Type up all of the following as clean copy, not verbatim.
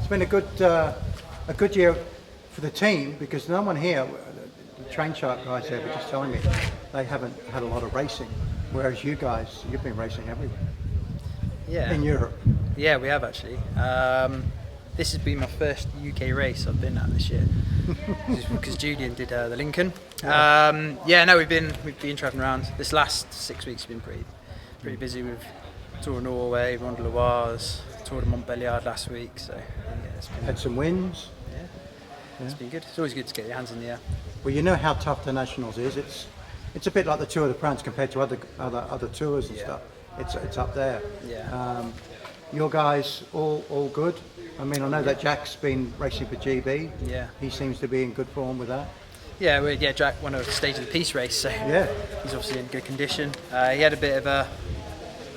It's been a good year for the team because no one here, the train shark guys there were just telling me they haven't had a lot of racing, whereas you guys, you've been racing everywhere. Yeah. In Europe. Yeah, we have actually. This has been my first UK race I've been at this year because Julian did the Lincoln. No, we've been travelling around. This last 6 weeks have been pretty busy with Tour of Norway, Ronde de Loire, Tour de Montbéliard last week. So it's been Had some wins. It's been good. It's always good to get your hands in the air. Well, you know how tough the Nationals is. It's a bit like the Tour de France compared to other tours and stuff. It's up there. Yeah. Your guys all good. I mean, I know that Jack's been racing for GB. Yeah. He seems to be in good form with that. Yeah, Jack won a stage of the Peace race, so he's obviously in good condition. He had a bit of a,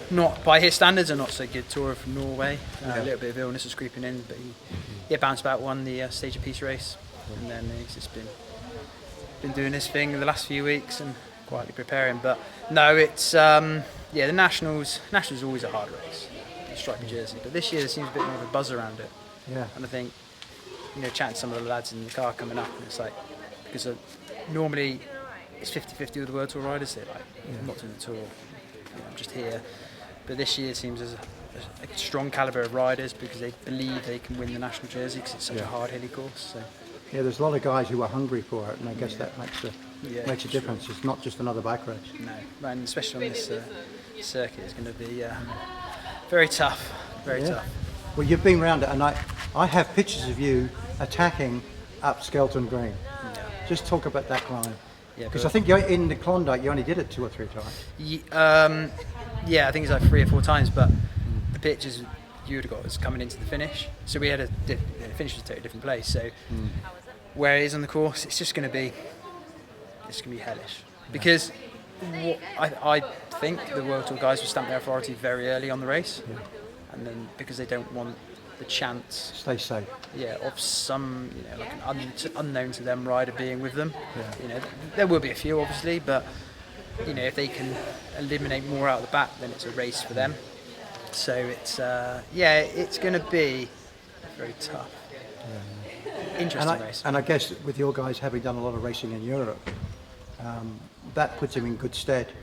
not by his standards, a not so good tour from Norway. A little bit of illness was creeping in, but he bounced back, won the stage of Peace race, and then he's just been doing his thing in the last few weeks and quietly preparing. But no, it's the Nationals is always a hard race, the stripy jersey, but this year there seems a bit more of a buzz around it. Yeah. And I think, chatting to some of the lads in the car coming up, and it's like, because normally it's 50-50 with the World Tour riders. They're like, I'm not doing the tour, I'm just here. But this year seems as a strong calibre of riders because they believe they can win the national jersey because it's such a hard, hilly course. So. Yeah, there's a lot of guys who are hungry for it, and I guess that makes a difference. Sure. It's not just another bike race. No, and especially on this circuit, it's going to be very tough. Very tough. Well, you've been around it, and I have pictures of you attacking up Skelton Green. Yeah. Just talk about that climb. Because I think you're in the Klondike, you only did it 2 or 3 times. I think it's like 3 or 4 times, but the pictures you would have got was coming into the finish. So we had the finish was a totally different place. So where it is on the course, it's just going to be hellish. Because I think the World Tour guys will stamp their authority very early on the race, and then because they don't want the chance, stay safe. Of some, like an unknown to them rider being with them. There will be a few obviously, but if they can eliminate more out of the back, then it's a race for them. So it's it's going to be very tough. Interesting race. And I guess with your guys having done a lot of racing in Europe, that puts them in good stead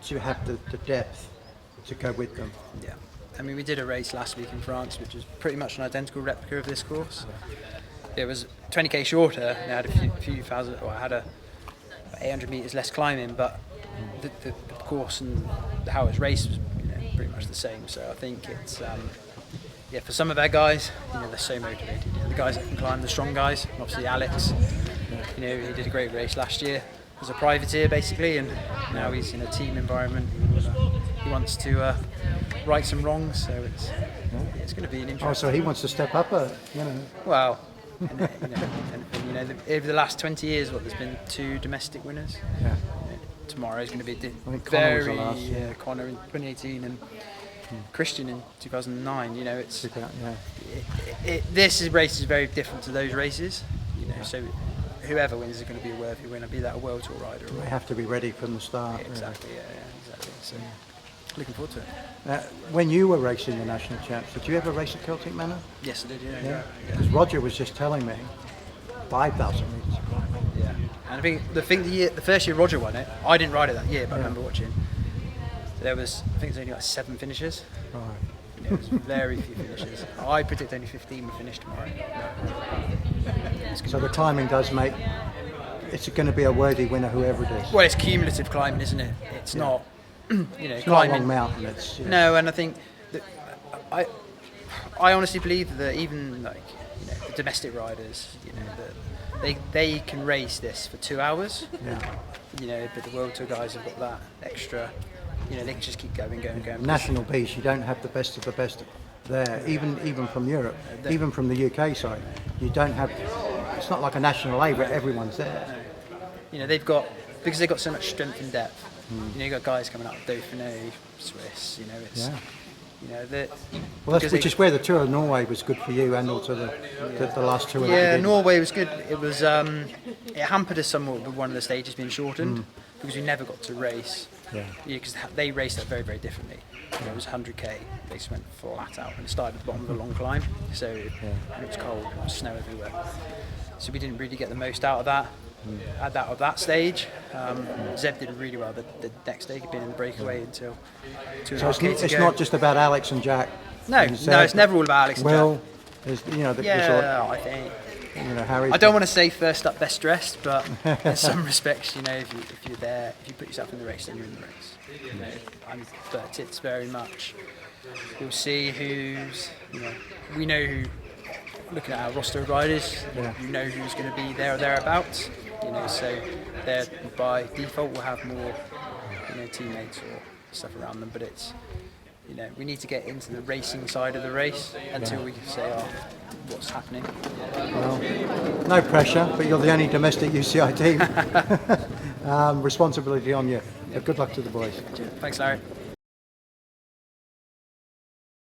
to have the depth to go with them. Yeah. I mean, we did a race last week in France, which was pretty much an identical replica of this course. It was 20k shorter, and I had a few thousand, or I had 800 metres less climbing, but the course and how it's raced was pretty much the same. So I think it's for some of our guys, they're so motivated. The guys that can climb, the strong guys, obviously Alex, he did a great race last year as a privateer basically, and now he's in a team environment. He wants to right some wrongs, so it's going to be an interesting. Oh, so he wants to step up, Well, over the last 20 years, there's been 2 domestic winners. Yeah. Tomorrow is going to be very Connor in 2018 and Christian in 2009. This race is very different to those races. So whoever wins is going to be a worthy winner, be that a World Tour rider. They have to be ready from the start. Exactly. Exactly. So. Looking forward to it. When you were racing the national champs, did you ever race at Celtic Manor? Yes, I did. Because Roger was just telling me 5,000 metres. Yeah, and I think the first year Roger won it, I didn't ride it that year, but I remember watching. There was, I think, there's only like 7 finishes. Right. There was very few finishes. I predict only 15 will finish tomorrow. So the climbing does make. It's going to be a worthy winner, whoever it is. Well, it's cumulative climbing, isn't it? It's not. It's climbing. not a long mountain. No, and I think that I honestly believe that even the domestic riders, they can race this for 2 hours. Yeah. But the World Tour guys have got that extra. They can just keep going. National beast, you don't have the best of the best there. Even from Europe, even from the UK side, you don't have. It's not like a national A where everyone's there. No. They've got so much strength and depth. You've got guys coming up, Dauphiné, Swiss. Which is where the Tour of Norway was good for you, and also the last tour. Yeah, Norway was good. It was it hampered us somewhat with one of the stages being shortened because we never got to race. Yeah. Because they raced that very, very differently. It was 100k. They just went flat out and started at the bottom of a long climb. So and it was cold, there was snow everywhere. So we didn't really get the most out of that. At that stage, Zeb did really well. The next day, he'd been in the breakaway until 2.5 k to go. It's not just about Alex and Jack. No, it's never all about Alex and Jack. There's, I think. Harry. I don't want to say first up, best dressed, but in some respects, if you're there, if you put yourself in the race, then you're in the race. But it's very much. We'll see who's. We know who. Looking at our roster of riders, you know who's going to be there or thereabouts. So they by default will have more, teammates or stuff around them. But it's, we need to get into the racing side of the race until we can say, what's happening. Well, no pressure, but you're the only domestic UCI team. Responsibility on you. Good luck to the boys. Thanks, Larry.